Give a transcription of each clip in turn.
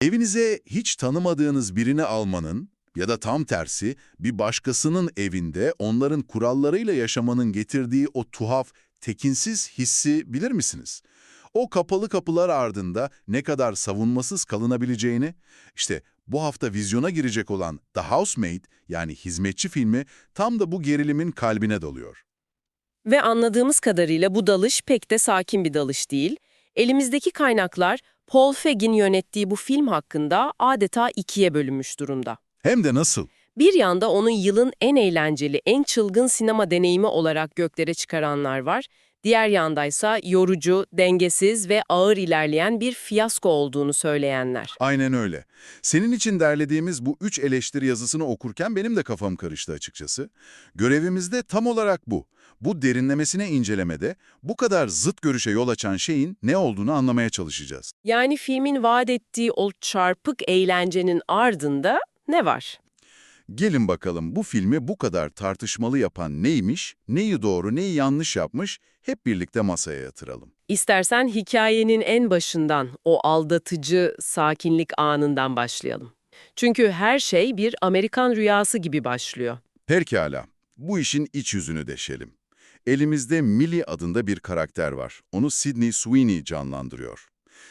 Evinize hiç tanımadığınız birini almanın ya da tam tersi bir başkasının evinde onların kurallarıyla yaşamanın getirdiği o tuhaf, tekinsiz hissi bilir misiniz? O kapalı kapılar ardında ne kadar savunmasız kalınabileceğini, işte bu hafta vizyona girecek olan The Housemaid yani Hizmetçi filmi tam da bu gerilimin kalbine dalıyor. Ve anladığımız kadarıyla bu dalış pek de sakin bir dalış değil. Elimizdeki kaynaklar Paul Feig'in yönettiği bu film hakkında adeta ikiye bölünmüş durumda. Hem de nasıl? Bir yanda onun yılın en eğlenceli, en çılgın sinema deneyimi olarak göklere çıkaranlar var. Diğer yandaysa yorucu, dengesiz ve ağır ilerleyen bir fiyasko olduğunu söyleyenler. Aynen öyle. Senin için derlediğimiz bu 3 eleştiri yazısını okurken benim de kafam karıştı açıkçası. Görevimiz de tam olarak bu. Bu derinlemesine incelemede bu kadar zıt görüşe yol açan şeyin ne olduğunu anlamaya çalışacağız. Yani filmin vaat ettiği o çarpık eğlencenin ardında ne var? Gelin bakalım bu filmi bu kadar tartışmalı yapan neymiş, neyi doğru, neyi yanlış yapmış hep birlikte masaya yatıralım. İstersen hikayenin en başından, o aldatıcı sakinlik anından başlayalım. Çünkü her şey bir Amerikan rüyası gibi başlıyor. Pekala, bu işin iç yüzünü deşelim. Elimizde Millie adında bir karakter var. Onu Sydney Sweeney canlandırıyor.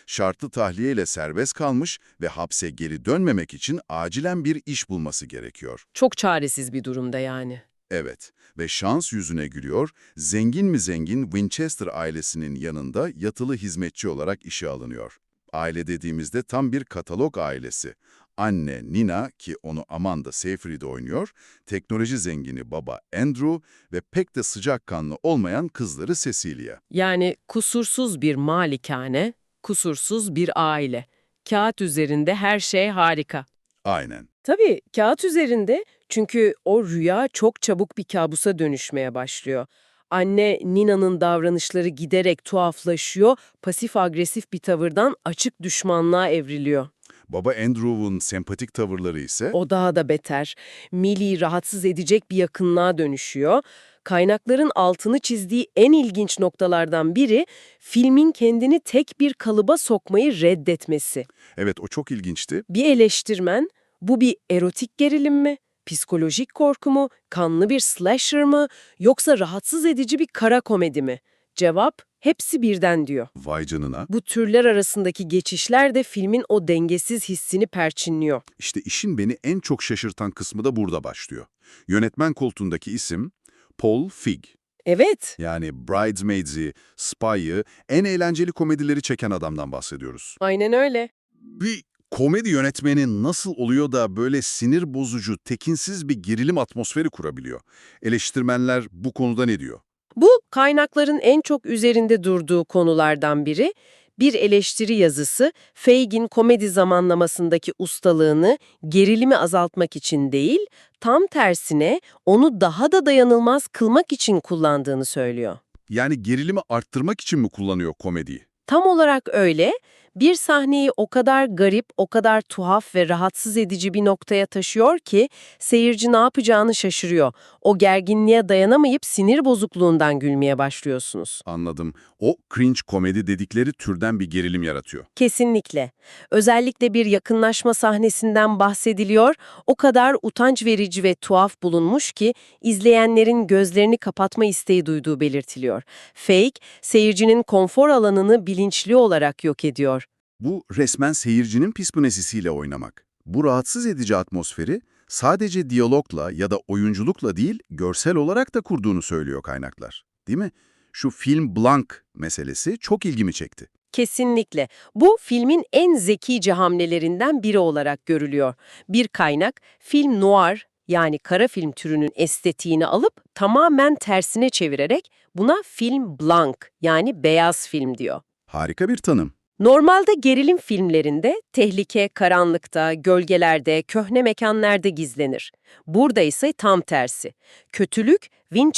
Şartlı tahliyeyle serbest kalmış ve hapse geri dönmemek için acilen bir iş bulması gerekiyor. Çok çaresiz bir durumda yani. Evet ve şans yüzüne gülüyor, zengin mi zengin Winchester ailesinin yanında yatılı hizmetçi olarak işe alınıyor. Aile dediğimizde tam bir katalog ailesi. Anne Nina ki onu Amanda Seyfried oynuyor, teknoloji zengini baba Andrew ve pek de sıcakkanlı olmayan kızları Cecilia. Yani kusursuz bir malikane, kusursuz bir aile. Kağıt üzerinde her şey harika. Aynen. Tabii kağıt üzerinde, çünkü o rüya çok çabuk bir kabusa dönüşmeye başlıyor. Anne Nina'nın davranışları giderek tuhaflaşıyor, pasif-agresif bir tavırdan açık düşmanlığa evriliyor. Baba Andrew'un sempatik tavırları ise O daha da beter. Millie'yi rahatsız edecek bir yakınlığa dönüşüyor. Kaynakların altını çizdiği en ilginç noktalardan biri, filmin kendini tek bir kalıba sokmayı reddetmesi. evet o çok ilginçti. Bir eleştirmen, bu bir erotik gerilim mi, psikolojik korku mu, kanlı bir slasher mı, yoksa rahatsız edici bir kara komedi mi? Cevap, hepsi birden diyor. Vay canına. Bu türler arasındaki geçişler de filmin o dengesiz hissini perçinliyor. İşte işin beni en çok şaşırtan kısmı da burada başlıyor. Yönetmen koltuğundaki isim Paul Feig. Evet, Yani Bridesmaids'i, Spy'ı, en eğlenceli komedileri çeken adamdan bahsediyoruz. aynen öyle. Bir komedi yönetmeni nasıl oluyor da böyle sinir bozucu, tekinsiz bir gerilim atmosferi kurabiliyor? Eleştirmenler bu konuda ne diyor? Bu, kaynakların en çok üzerinde durduğu konulardan biri. Bir eleştiri yazısı, Feig'in komedi zamanlamasındaki ustalığını gerilimi azaltmak için değil, tam tersine onu daha da dayanılmaz kılmak için kullandığını söylüyor. Yani gerilimi arttırmak için mi kullanıyor komediyi? Tam olarak öyle. Bir sahneyi o kadar garip, o kadar tuhaf ve rahatsız edici bir noktaya taşıyor ki seyirci ne yapacağını şaşırıyor. O gerginliğe dayanamayıp sinir bozukluğundan gülmeye başlıyorsunuz. Anladım. O cringe komedi dedikleri türden bir gerilim yaratıyor. Kesinlikle. Özellikle bir yakınlaşma sahnesinden bahsediliyor, o kadar utanç verici ve tuhaf bulunmuş ki izleyenlerin gözlerini kapatma isteği duyduğu belirtiliyor. Fake, seyircinin konfor alanını bilinçli olarak yok ediyor. Bu resmen seyircinin psikolojisiyle oynamak. Bu rahatsız edici atmosferi sadece diyalogla ya da oyunculukla değil, görsel olarak da kurduğunu söylüyor kaynaklar. Değil mi? Şu film Blank meselesi çok ilgimi çekti. Kesinlikle. Bu filmin en zekice hamlelerinden biri olarak görülüyor. Bir kaynak, film noir yani kara film türünün estetiğini alıp tamamen tersine çevirerek buna film blank yani beyaz film diyor. Harika bir tanım. Normalde gerilim filmlerinde tehlike karanlıkta, gölgelerde, köhne mekanlarda gizlenir. Burada ise tam tersi. Kötülük,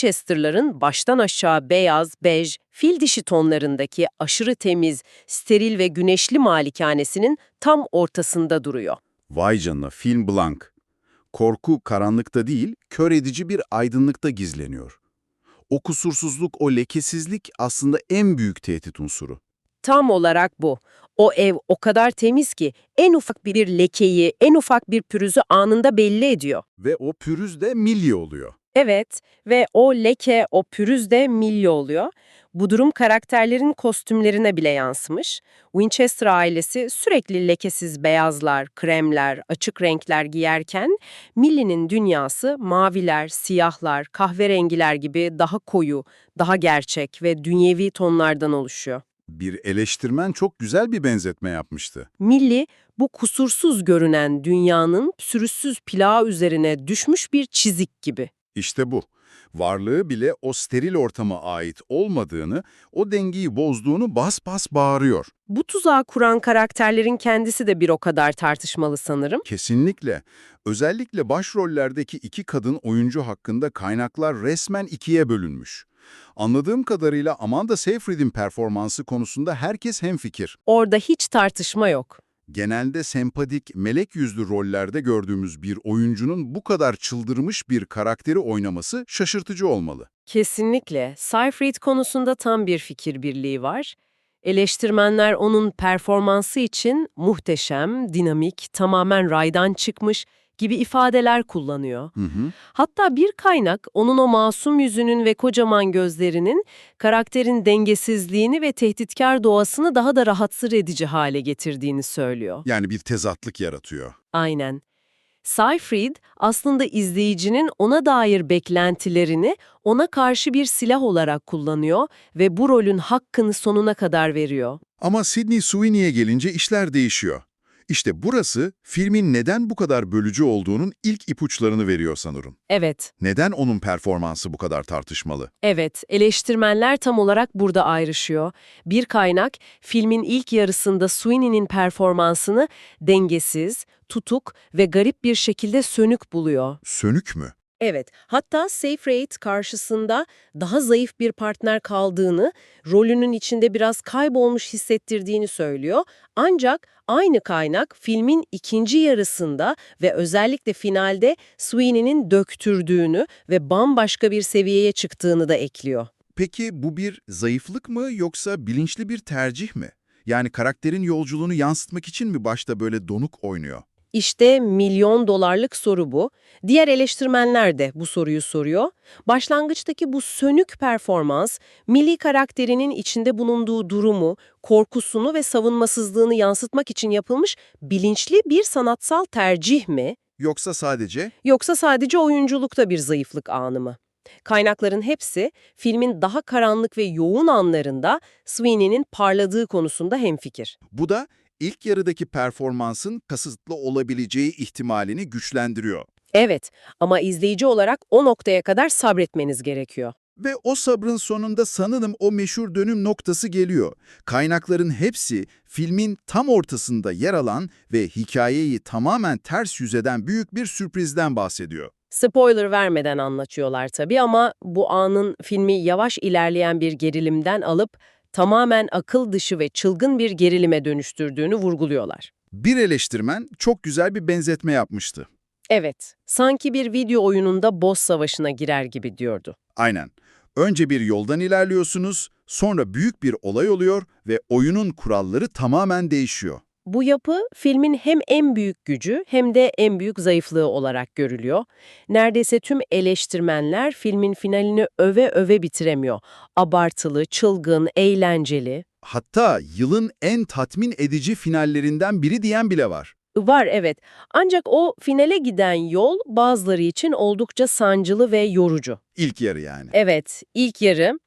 Winchester'ların baştan aşağı beyaz, bej, fil dişi tonlarındaki aşırı temiz, steril ve güneşli malikanesinin tam ortasında duruyor. Vay canına, film Blank. Korku karanlıkta değil, kör edici bir aydınlıkta gizleniyor. O kusursuzluk, o lekesizlik aslında en büyük tehdit unsuru. Tam olarak bu. O ev o kadar temiz ki en ufak bir lekeyi, en ufak bir pürüzü anında belli ediyor. Ve o pürüz de Millie oluyor. Evet ve o leke, o pürüz de Millie oluyor. Bu durum karakterlerin kostümlerine bile yansımış. Winchester ailesi sürekli lekesiz beyazlar, kremler, açık renkler giyerken Millie'nin dünyası maviler, siyahlar, kahverengiler gibi daha koyu, daha gerçek ve dünyevi tonlardan oluşuyor. Bir eleştirmen çok güzel bir benzetme yapmıştı. Millie, bu kusursuz görünen dünyanın pürüzsüz plağı üzerine düşmüş bir çizik gibi. İşte bu. Varlığı bile o steril ortama ait olmadığını, o dengeyi bozduğunu bas bas bağırıyor. Bu tuzağı kuran karakterlerin kendisi de bir o kadar tartışmalı sanırım. Kesinlikle. Özellikle başrollerdeki iki kadın oyuncu hakkında kaynaklar resmen ikiye bölünmüş. Anladığım kadarıyla Amanda Seyfried'in performansı konusunda herkes hemfikir. Orada hiç tartışma yok. Genelde sempatik, melek yüzlü rollerde gördüğümüz bir oyuncunun bu kadar çıldırmış bir karakteri oynaması şaşırtıcı olmalı. Kesinlikle. Seyfried konusunda tam bir fikir birliği var. Eleştirmenler onun performansı için muhteşem, dinamik, tamamen raydan çıkmış gibi ifadeler kullanıyor. Hatta bir kaynak onun o masum yüzünün ve kocaman gözlerinin karakterin dengesizliğini ve tehditkar doğasını daha da rahatsız edici hale getirdiğini söylüyor. Yani bir tezatlık yaratıyor. Aynen. Seyfried aslında izleyicinin ona dair beklentilerini ona karşı bir silah olarak kullanıyor ve bu rolün hakkını sonuna kadar veriyor. Ama Sydney Sweeney'e gelince işler değişiyor. İşte burası filmin neden bu kadar bölücü olduğunun ilk ipuçlarını veriyor sanırım. Evet, Neden onun performansı bu kadar tartışmalı? evet, eleştirmenler tam olarak burada ayrışıyor. Bir kaynak, filmin ilk yarısında Sweeney'nin performansını dengesiz, tutuk ve garip bir şekilde sönük buluyor. Sönük mü? Evet, hatta Seyfried karşısında daha zayıf bir partner kaldığını, rolünün içinde biraz kaybolmuş hissettirdiğini söylüyor. Ancak aynı kaynak filmin ikinci yarısında ve özellikle finalde Sweeney'nin döktürdüğünü ve bambaşka bir seviyeye çıktığını da ekliyor. Peki bu bir zayıflık mı yoksa bilinçli bir tercih mi? Yani karakterin yolculuğunu yansıtmak için mi başta böyle donuk oynuyor? İşte milyon dolarlık soru bu. Diğer eleştirmenler de bu soruyu soruyor. Başlangıçtaki bu sönük performans, Millie karakterinin içinde bulunduğu durumu, korkusunu ve savunmasızlığını yansıtmak için yapılmış bilinçli bir sanatsal tercih mi? Yoksa sadece Yoksa sadece oyunculukta bir zayıflık anı mı? Kaynakların hepsi filmin daha karanlık ve yoğun anlarında Sweeney'nin parladığı konusunda hemfikir. bu da ilk yarıdaki performansın kasıtlı olabileceği ihtimalini güçlendiriyor. Evet, ama izleyici olarak o noktaya kadar sabretmeniz gerekiyor. Ve o sabrın sonunda sanırım o meşhur dönüm noktası geliyor. Kaynakların hepsi filmin tam ortasında yer alan ve hikayeyi tamamen ters yüz eden büyük bir sürprizden bahsediyor. Spoiler vermeden anlatıyorlar tabii ama bu anın filmi yavaş ilerleyen bir gerilimden alıp tamamen akıl dışı ve çılgın bir gerilime dönüştürdüğünü vurguluyorlar. Bir eleştirmen çok güzel bir benzetme yapmıştı. Evet, sanki bir video oyununda boss savaşına girer gibi diyordu. Aynen. Önce bir yoldan ilerliyorsunuz, sonra büyük bir olay oluyor ve oyunun kuralları tamamen değişiyor. Bu yapı filmin hem en büyük gücü hem de en büyük zayıflığı olarak görülüyor. Neredeyse tüm eleştirmenler filmin finalini öve öve bitiremiyor. Abartılı, çılgın, eğlenceli. Hatta yılın en tatmin edici finallerinden biri diyen bile var. Var evet. Ancak o finale giden yol bazıları için oldukça sancılı ve yorucu. İlk yarı yani. Evet, ilk yarı.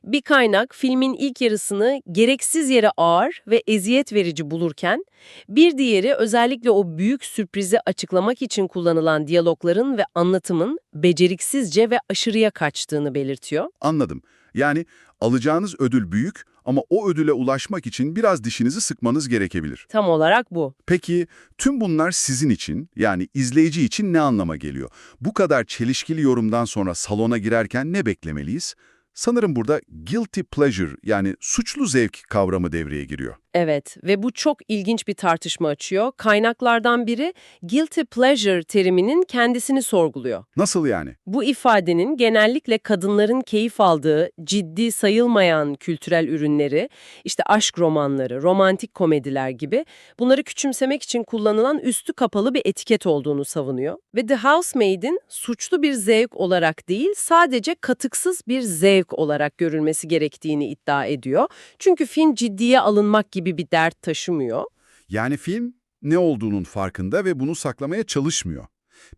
Bir kaynak filmin ilk yarısını gereksiz yere ağır ve eziyet verici bulurken, bir diğeri özellikle o büyük sürprizi açıklamak için kullanılan diyalogların ve anlatımın beceriksizce ve aşırıya kaçtığını belirtiyor. Anladım. Yani alacağınız ödül büyük ama o ödüle ulaşmak için biraz dişinizi sıkmanız gerekebilir. Tam olarak bu. Peki tüm bunlar sizin için, yani izleyici için ne anlama geliyor? Bu kadar çelişkili yorumdan sonra salona girerken ne beklemeliyiz? Sanırım burada guilty pleasure, yani suçlu zevk kavramı devreye giriyor. Evet ve bu çok ilginç bir tartışma açıyor. Kaynaklardan biri guilty pleasure teriminin kendisini sorguluyor. Nasıl yani? Bu ifadenin genellikle kadınların keyif aldığı, ciddi sayılmayan kültürel ürünleri, işte aşk romanları, romantik komediler gibi bunları küçümsemek için kullanılan üstü kapalı bir etiket olduğunu savunuyor. Ve The Housemaid'in suçlu bir zevk olarak değil, sadece katıksız bir zevk olarak görülmesi gerektiğini iddia ediyor. Çünkü film ciddiye alınmak gibi bir dert taşımıyor. Yani film ne olduğunun farkında ve bunu saklamaya çalışmıyor.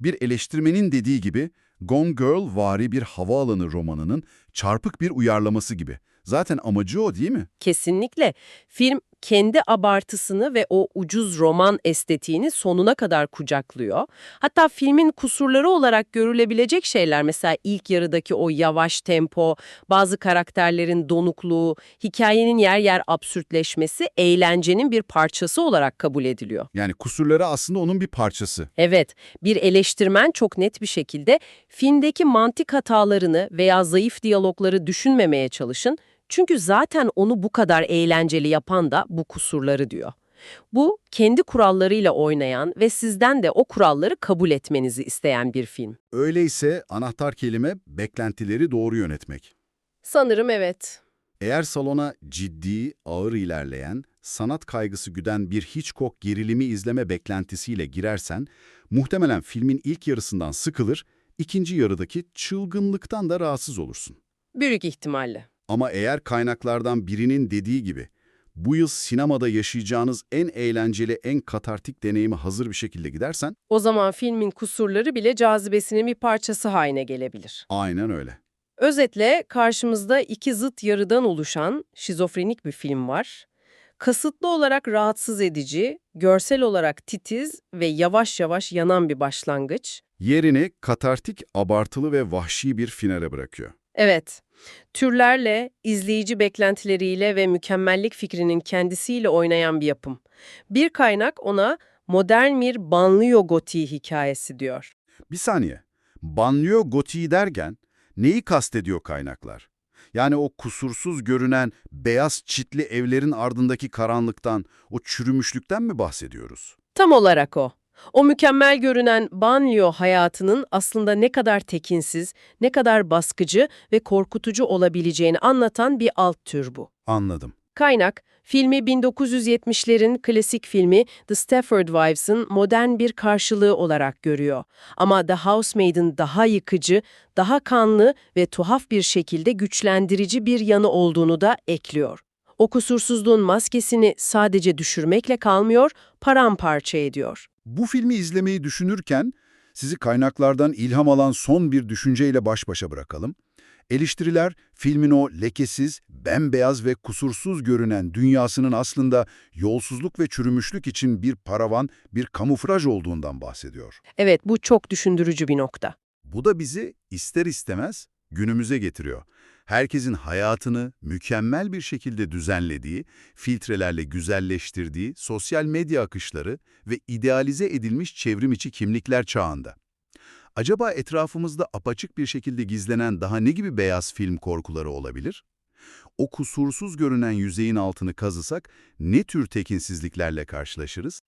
Bir eleştirmenin dediği gibi Gone Girl vari bir havaalanı romanının çarpık bir uyarlaması gibi. Zaten amacı o değil mi? Kesinlikle. Film kendi abartısını ve o ucuz roman estetiğini sonuna kadar kucaklıyor. Hatta filmin kusurları olarak görülebilecek şeyler, mesela ilk yarıdaki o yavaş tempo, bazı karakterlerin donukluğu, hikayenin yer yer absürtleşmesi eğlencenin bir parçası olarak kabul ediliyor. Yani kusurları aslında onun bir parçası. Evet, bir eleştirmen çok net bir şekilde filmdeki mantık hatalarını veya zayıf diyalogları düşünmemeye çalışın. Çünkü zaten onu bu kadar eğlenceli yapan da bu kusurları diyor. Bu, kendi kurallarıyla oynayan ve sizden de o kuralları kabul etmenizi isteyen bir film. Öyleyse anahtar kelime beklentileri doğru yönetmek. Sanırım evet. Eğer salona ciddi, ağır ilerleyen, sanat kaygısı güden bir Hitchcock gerilimi izleme beklentisiyle girersen, muhtemelen filmin ilk yarısından sıkılır, ikinci yarıdaki çılgınlıktan da rahatsız olursun. Büyük ihtimalle. Ama eğer kaynaklardan birinin dediği gibi, bu yıl sinemada yaşayacağınız en eğlenceli, en katartik deneyime hazır bir şekilde gidersen, O zaman filmin kusurları bile cazibesinin bir parçası haline gelebilir. aynen öyle. Özetle karşımızda iki zıt yarıdan oluşan şizofrenik bir film var. Kasıtlı olarak rahatsız edici, görsel olarak titiz ve yavaş yavaş yanan bir başlangıç. Yerini katartik, abartılı ve vahşi bir finale bırakıyor. Evet, türlerle, izleyici beklentileriyle ve mükemmellik fikrinin kendisiyle oynayan bir yapım. Bir kaynak ona modern bir banliyö gotiği hikayesi diyor. Bir saniye, banliyö gotiği derken neyi kastediyor kaynaklar? Yani o kusursuz görünen beyaz çitli evlerin ardındaki karanlıktan, o çürümüşlükten mi bahsediyoruz? Tam olarak o. O mükemmel görünen banliyö hayatının aslında ne kadar tekinsiz, ne kadar baskıcı ve korkutucu olabileceğini anlatan bir alt tür bu. Anladım. Kaynak, filmi 1970'lerin klasik filmi The Stepford Wives'ın modern bir karşılığı olarak görüyor. Ama The Housemaid'in daha yıkıcı, daha kanlı ve tuhaf bir şekilde güçlendirici bir yanı olduğunu da ekliyor. O kusursuzluğun maskesini sadece düşürmekle kalmıyor, paramparça ediyor. Bu filmi izlemeyi düşünürken sizi kaynaklardan ilham alan son bir düşünceyle baş başa bırakalım. Eleştiriler, filmin o lekesiz, bembeyaz ve kusursuz görünen dünyasının aslında yolsuzluk ve çürümüşlük için bir paravan, bir kamuflaj olduğundan bahsediyor. Evet, bu çok düşündürücü bir nokta. Bu da bizi ister istemez günümüze getiriyor. Herkesin hayatını mükemmel bir şekilde düzenlediği, filtrelerle güzelleştirdiği sosyal medya akışları ve idealize edilmiş çevrimiçi kimlikler çağında. Acaba etrafımızda apaçık bir şekilde gizlenen daha ne gibi beyaz film korkuları olabilir? O kusursuz görünen yüzeyin altını kazısak ne tür tekinsizliklerle karşılaşırız?